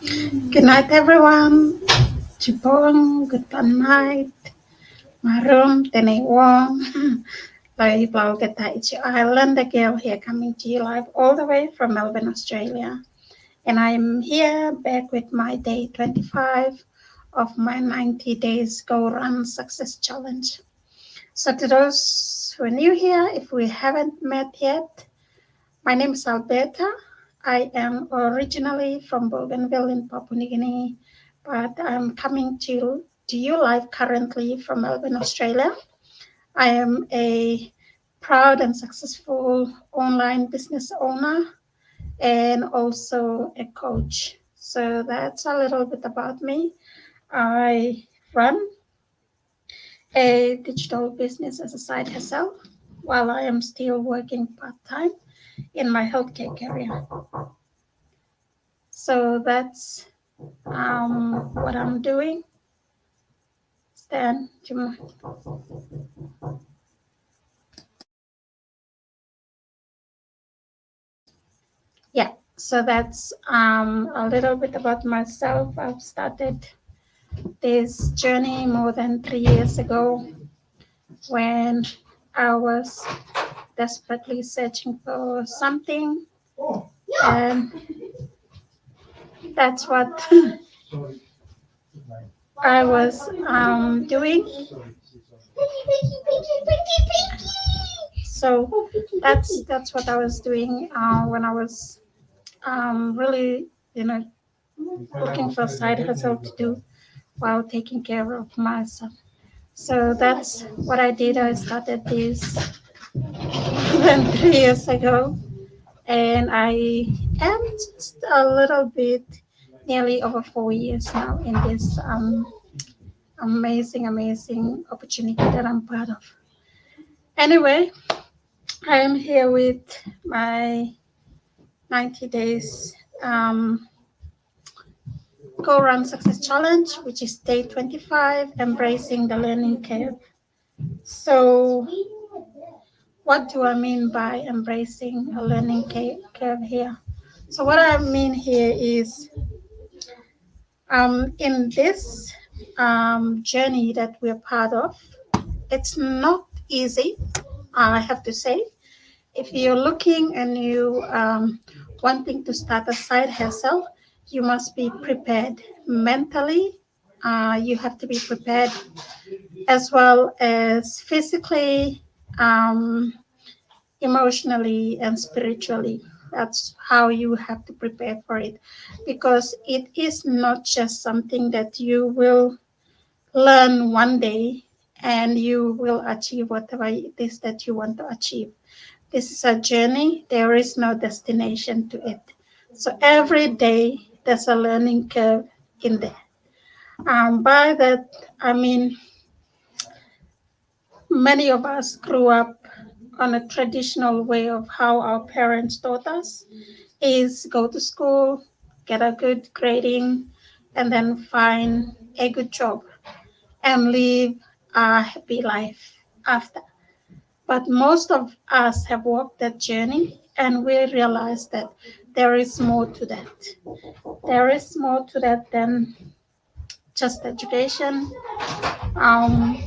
Good night, everyone. Chipong, good night. Marum, Tenewong. Lai Blau Getaichi Island, the girl here coming to you live all the way from Melbourne, Australia. And I'm here back with my day 25 of my 90 days Go Run Success Challenge. So, to those who are new here, if we haven't met yet, my name is Alberta. I am originally from Bougainville in Papua New Guinea, but I'm coming to you live currently from Melbourne, Australia. I am a proud and successful online business owner and also a coach. So that's a little bit about me. I run a digital business as a side hustle while I am still working part time in my healthcare career. So that's what I'm doing. Stan, do you mind? Yeah, so that's a little bit about myself. I've started this journey more than 3 years ago when I was desperately searching for something, and that's what I was doing. So that's what I was doing when I was really, looking for a side hustle to do while taking care of myself. So that's what I did. I started this than 3 years ago, and I am just a little bit nearly over 4 years now in this amazing opportunity that I'm part of. Anyway, I am here with my 90 days Go Run Success Challenge, which is day 25, embracing the learning curve. So, what do I mean by embracing a learning curve here? So, what I mean here is in this journey that we're part of, it's not easy, I have to say. If you're looking and you wanting to start a side hustle, you must be prepared mentally. You have to be prepared as well as physically, um, emotionally, and spiritually. That's how you have to prepare for it, because it is not just something that you will learn one day and you will achieve whatever it is that you want to achieve. This is a journey, there is no destination to it. So every day there's a learning curve in there. By that, I mean, many of us grew up on a traditional way of how our parents taught us is go to school, get a good grading, and then find a good job and live a happy life after. But most of us have walked that journey and we realize that there is more to that. There is more to that than just education. Um,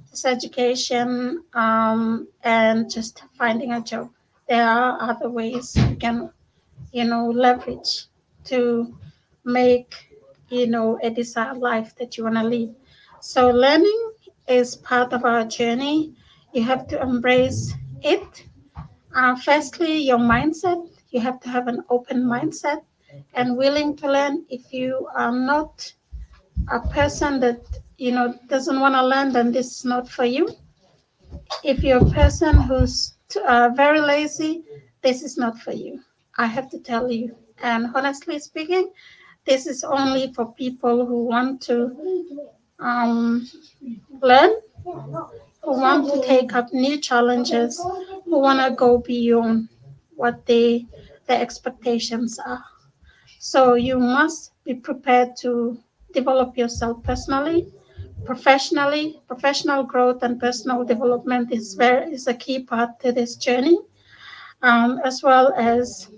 just education and just finding a job. There are other ways you can, leverage to make, a desired life that you want to live. So learning is part of our journey. You have to embrace it. Firstly, your mindset. You have to have an open mindset and willing to learn. If you are not a person that doesn't want to learn, then this is not for you. If you're a person who's very lazy, this is not for you. I have to tell you. And honestly speaking, this is only for people who want to um, learn, who want to take up new challenges, who want to go beyond what their expectations are. So you must be prepared to develop yourself personally, professionally. Professional growth and personal development is a key part to this journey, as well as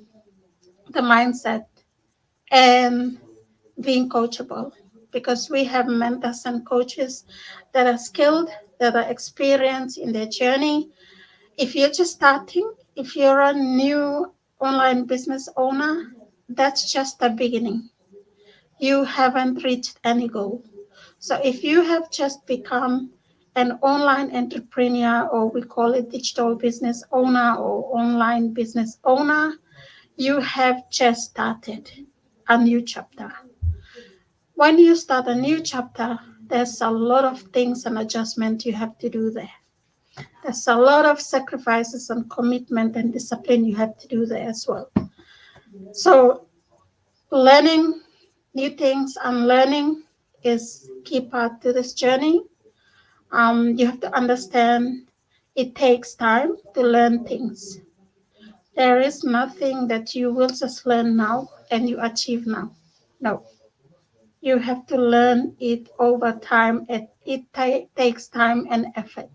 the mindset. and being coachable, because we have mentors and coaches that are skilled, that are experienced in their journey. If you're just starting, if you're a new online business owner, that's just the beginning. You haven't reached any goal. So if you have just become an online entrepreneur, or we call it digital business owner or online business owner, you have just started a new chapter. When you start a new chapter, there's a lot of things and adjustment you have to do there. There's a lot of sacrifices and commitment and discipline you have to do there as well. So learning new things and learning is key part to this journey. You have to understand it takes time to learn things. There is nothing that you will just learn now and you achieve now. No, you have to learn it over time. It takes time and effort.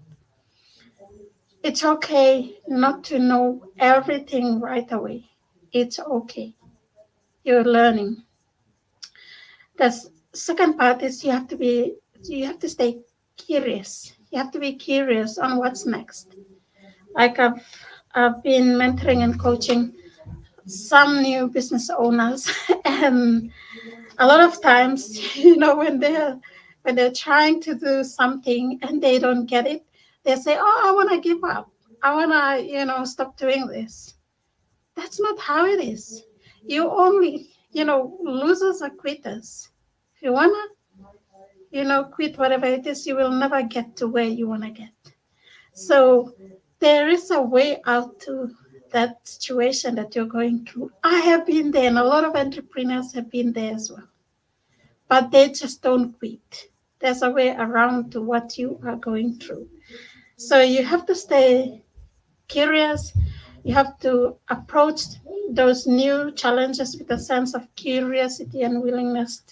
It's okay not to know everything right away. It's okay. You're learning. The second part is you have to stay curious. You have to be curious on what's next. Like I've been mentoring and coaching some new business owners, and a lot of times, when they're trying to do something and they don't get it, they say, "Oh, I want to give up. I want to, stop doing this." That's not how it is. You only, losers are quitters. If you want to, quit whatever it is, you will never get to where you want to get. So there is a way out to that situation that you're going through. I have been there, and a lot of entrepreneurs have been there as well. But they just don't quit. There's a way around to what you are going through. So you have to stay curious. You have to approach those new challenges with a sense of curiosity and willingness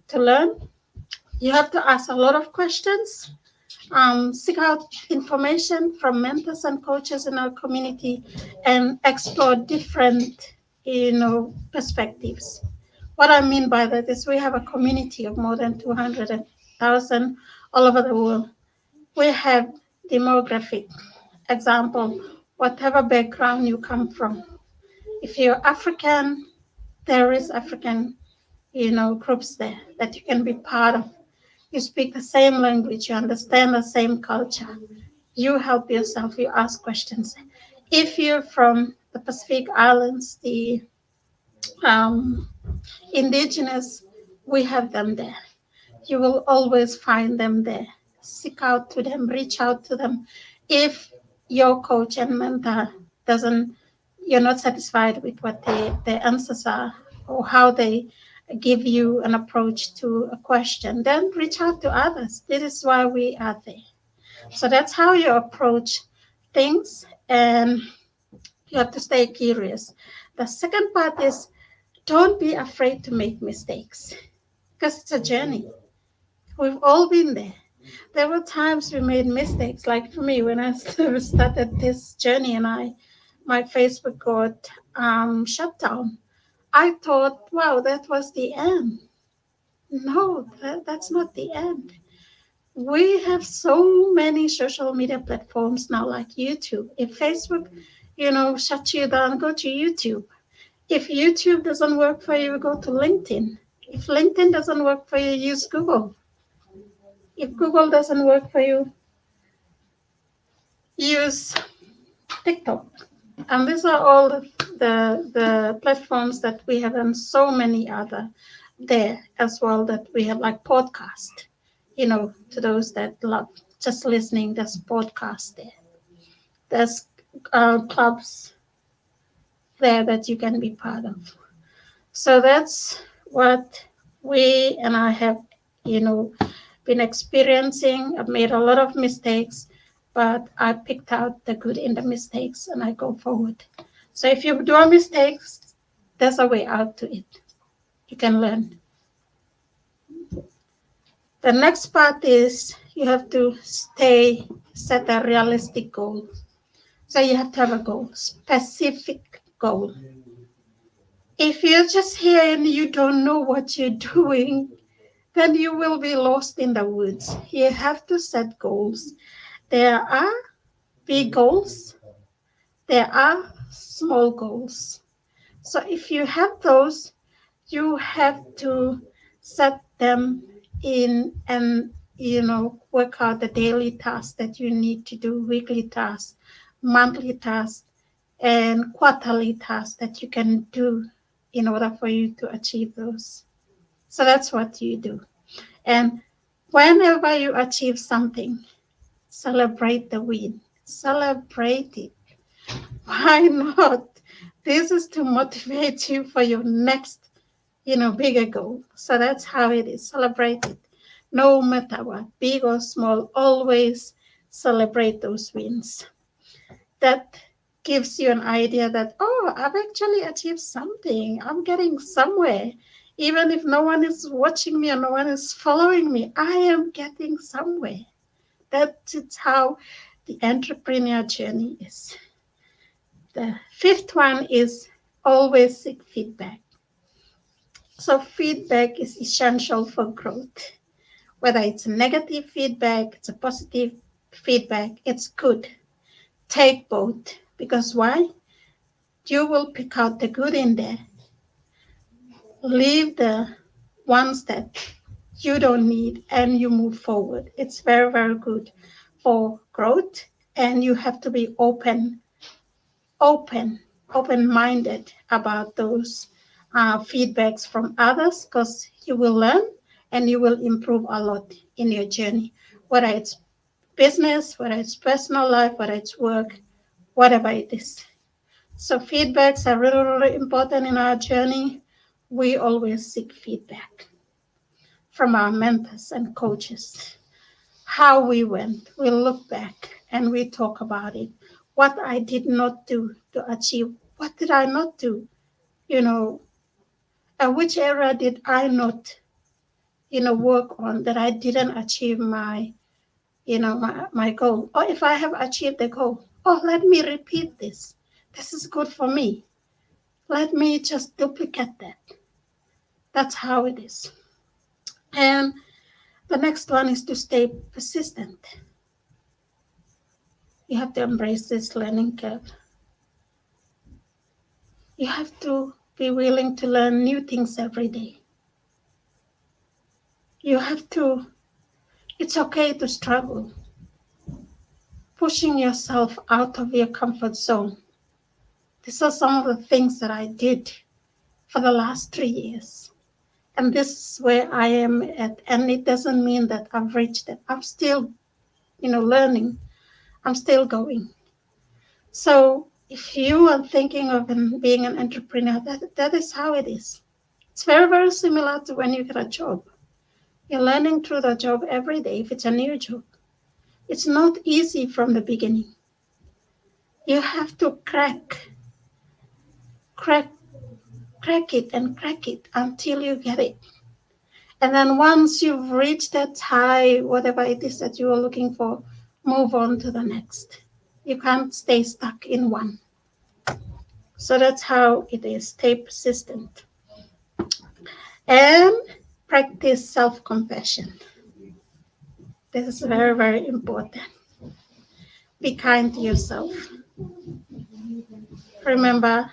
to learn. You have to ask a lot of questions. Seek out information from mentors and coaches in our community, and explore different, perspectives. What I mean by that is we have a community of more than 200,000 all over the world. We have demographic example, whatever background you come from. If you're African, there is African, groups there that you can be part of. You speak the same language, you understand the same culture. You help yourself, you ask questions. If you're from the Pacific Islands, the um, indigenous, we have them there. You will always find them there. Seek out to them, reach out to them. If your coach and mentor doesn't, you're not satisfied with what their answers are, or how they give you an approach to a question, then reach out to others. This is why we are there. So that's how you approach things, and you have to stay curious. The second part is, don't be afraid to make mistakes, because it's a journey. We've all been there. There were times we made mistakes. Like for me, when I started this journey and my Facebook got shut down, I thought, wow, that was the end. No, that's not the end. We have so many social media platforms now, like YouTube. If Facebook, shuts you down, go to YouTube. If YouTube doesn't work for you, go to LinkedIn. If LinkedIn doesn't work for you, use Google. If Google doesn't work for you, use TikTok. And these are all the platforms that we have, and so many other there as well that we have, like podcast, to those that love just listening, there's podcast there. There's clubs there that you can be part of. So that's what we and I have, been experiencing. I've made a lot of mistakes, but I picked out the good in the mistakes and I go forward. So if you do a mistake, there's a way out to it. You can learn. The next part is you have to set a realistic goal. So you have to have a goal, specific goal. If you're just here and you don't know what you're doing, then you will be lost in the woods. You have to set goals. There are big goals, there are small goals. So if you have those, you have to set them in and work out the daily tasks that you need to do, weekly tasks, monthly tasks, and quarterly tasks that you can do in order for you to achieve those. So that's what you do. And whenever you achieve something, celebrate the win. Celebrate it. Why not? This is to motivate you for your next, bigger goal. So that's how it is. Celebrate it. No matter what, big or small, always celebrate those wins. That gives you an idea that, oh, I've actually achieved something. I'm getting somewhere. Even if no one is watching me or no one is following me, I am getting somewhere. That's how the entrepreneur journey is. The fifth one is always seek feedback. So, feedback is essential for growth. Whether it's a negative feedback, it's a positive feedback, it's good. Take both. Because why? You will pick out the good in there. Leave the ones that you don't need and you move forward. It's very, very good for growth. And you have to be open, open-minded about those feedbacks from others, because you will learn and you will improve a lot in your journey, whether it's business, whether it's personal life, whether it's work, whatever it is. So feedbacks are really, really important in our journey. We always seek feedback from our mentors and coaches. How we went, we look back and we talk about it. What I did not do to achieve, what did I not do? You know, which area did I not, work on that I didn't achieve my goal? Or if I have achieved the goal, oh, let me repeat this. This is good for me. Let me just duplicate that. That's how it is. And the next one is to stay persistent. You have to embrace this learning curve. You have to be willing to learn new things every day. You have to, it's okay to struggle. Pushing yourself out of your comfort zone. These are some of the things that I did for the last 3 years. And this is where I am at. And it doesn't mean that I've reached it. I'm still, learning. I'm still going. So if you are thinking of being an entrepreneur, that is how it is. It's very, very similar to when you get a job. You're learning through the job every day if it's a new job. It's not easy from the beginning. You have to crack it until you get it. And then once you've reached that high, whatever it is that you are looking for, move on to the next. You can't stay stuck in one. So that's how it is. Stay persistent. And practice self-compassion. This is very, very important. Be kind to yourself. Remember,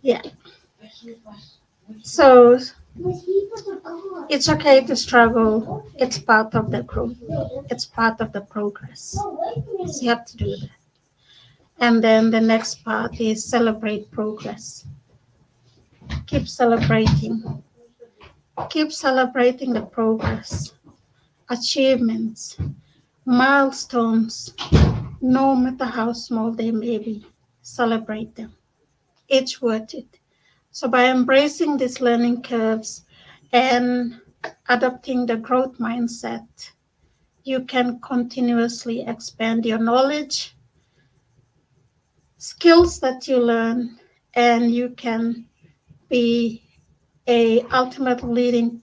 yeah. So it's okay to struggle. It's part of the growth. It's part of the progress. So you have to do that. And then the next part is celebrate progress. Keep celebrating. Keep celebrating the progress, achievements, milestones, no matter how small they may be. Celebrate them. It's worth it. So by embracing these learning curves and adopting the growth mindset, you can continuously expand your knowledge, skills that you learn, and you can be a ultimate leading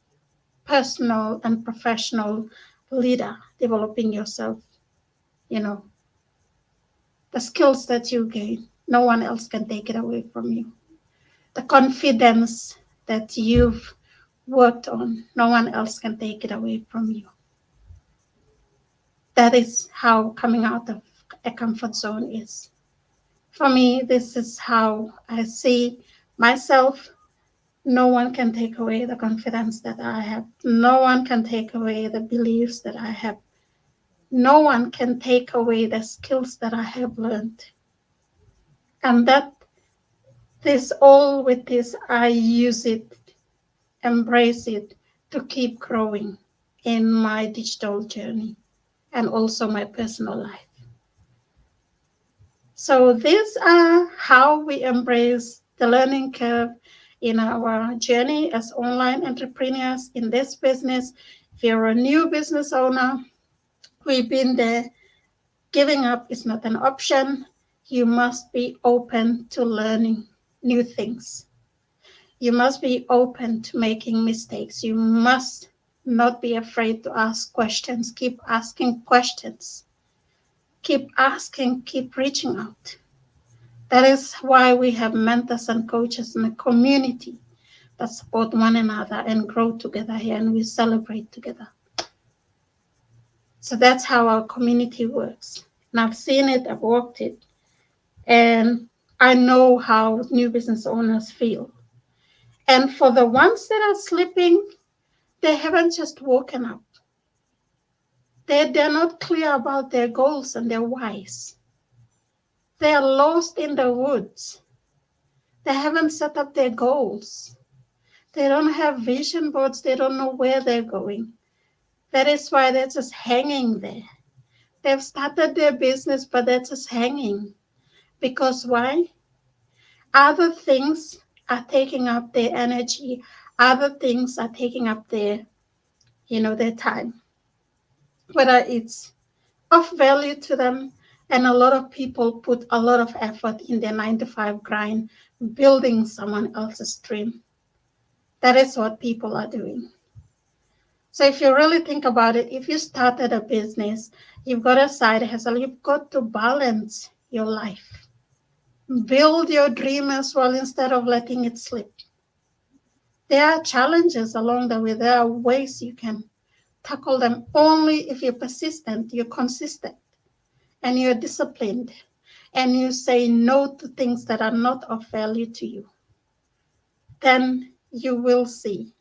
personal and professional leader, developing yourself, you know, The skills that you gain, no one else can take it away from you. The confidence that you've worked on, no one else can take it away from you. That is how coming out of a comfort zone is. For me, this is how I see myself. No one can take away the confidence that I have. No one can take away the beliefs that I have. No one can take away the skills that I have learned. And that this all with this, I use it, embrace it to keep growing in my digital journey and also my personal life. So these are how we embrace the learning curve in our journey as online entrepreneurs in this business. If you're a new business owner, we've been there. Giving up is not an option. You must be open to learning new things. You must be open to making mistakes. You must not be afraid to ask questions. Keep asking questions. Keep asking, keep reaching out. That is why we have mentors and coaches in a community that support one another and grow together here, and we celebrate together. So that's how our community works. And I've seen it, I've walked it, and I know how new business owners feel. And for the ones that are sleeping, they haven't just woken up. They're not clear about their goals and their whys. They are lost in the woods. They haven't set up their goals. They don't have vision boards. They don't know where they're going. That is why they're just hanging there. They've started their business, but they're just hanging. Because why? Other things are taking up their energy. Other things are taking up their time. Whether it's of value to them, and a lot of people put a lot of effort in their 9 to 5 grind, building someone else's dream. That is what people are doing. So if you really think about it, if you started a business, you've got a side hustle, you've got to balance your life. Build your dream as well instead of letting it slip. There are challenges along the way. There are ways you can tackle them only if you're persistent, you're consistent, and you're disciplined, and you say no to things that are not of value to you. Then you will see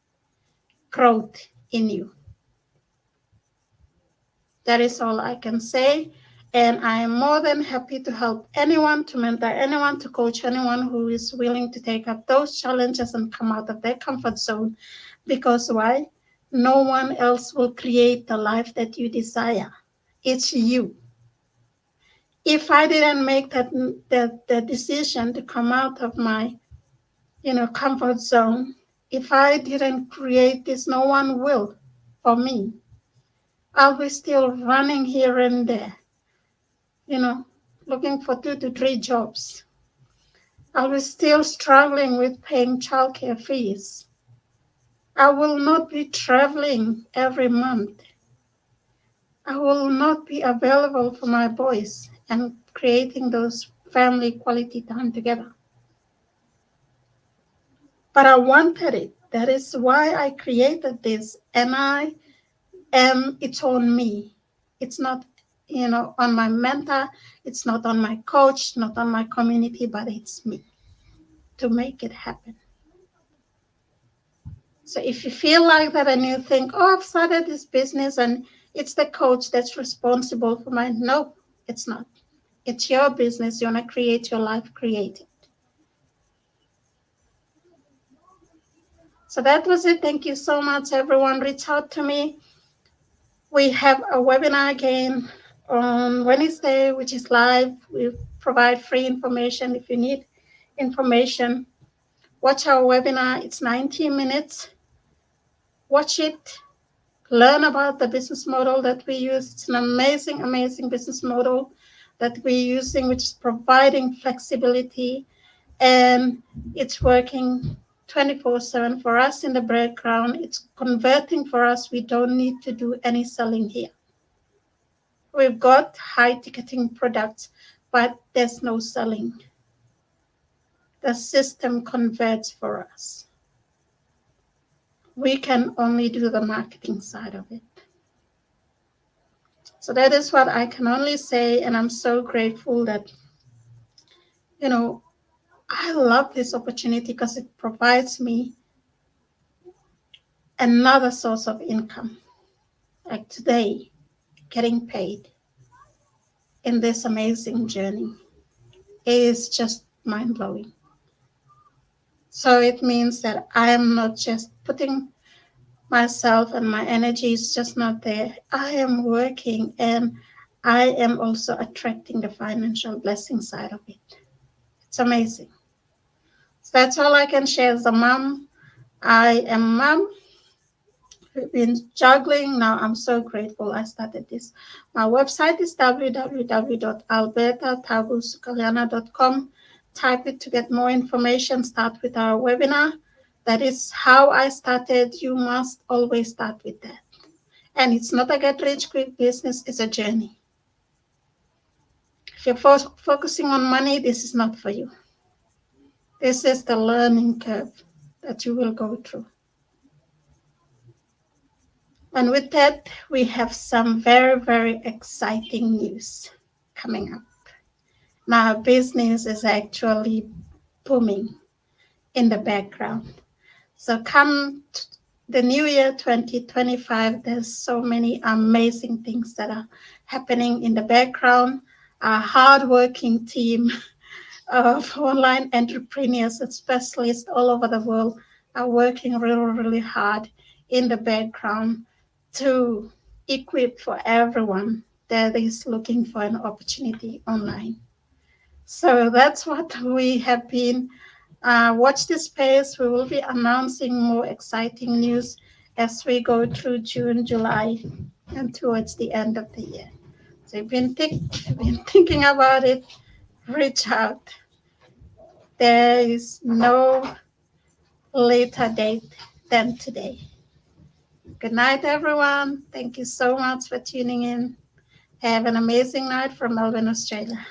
growth in you. That is all I can say. And I am more than happy to help anyone, to mentor anyone, to coach anyone who is willing to take up those challenges and come out of their comfort zone. Because why? No one else will create the life that you desire. It's you. If I didn't make the decision to come out of my comfort zone, if I didn't create this, no one will for me. I'll be still running here and there, looking for 2 to 3 jobs. I was still struggling with paying childcare fees. I will not be traveling every month. I will not be available for my boys and creating those family quality time together. But I wanted it. That is why I created this. And it's on me. It's not on my mentor, it's not on my coach, not on my community, but it's me to make it happen. So if you feel like that and you think, oh, I've started this business and it's the coach that's responsible for mine. No, it's not. It's your business. You want to create your life, create it. So that was it. Thank you so much, everyone. Reach out to me. We have a webinar again on Wednesday, which is live. We provide free information. If you need information, watch our webinar. It's 90 minutes. Watch it. Learn about the business model that we use. It's an amazing, amazing business model that we're using, which is providing flexibility, and it's working 24/7 for us in the background. It's converting for us. We don't need to do any selling here. We've got high ticketing products, but there's no selling. The system converts for us. We can only do the marketing side of it. So that is what I can only say, and I'm so grateful that, you know, I love this opportunity because it provides me another source of income. Like today, getting paid in this amazing journey is just mind blowing. So it means that I am not just putting myself and my energy is just not there. I am working and I am also attracting the financial blessing side of it. It's amazing. So that's all I can share as a mom. I am mom. We've been juggling. Now I'm so grateful I started this. My website is www.albertatabusukalyana.com. Type it to get more information. Start with our webinar. That is how I started. You must always start with that. And it's not a get rich quick business, it's a journey. If you're focusing on money, this is not for you. This is the learning curve that you will go through. And with that, we have some very, very exciting news coming up. Now, business is actually booming in the background. So come the new year 2025, there's so many amazing things that are happening in the background. Our hardworking team of online entrepreneurs and specialists all over the world are working really, really hard in the background to equip for everyone that is looking for an opportunity online. So that's what we have been. Watch this space. We will be announcing more exciting news as we go through June, July, and towards the end of the year. So you've been thinking about it, reach out. There is no later date than today. Good night, everyone. Thank you so much for tuning in. Have an amazing night from Melbourne, Australia.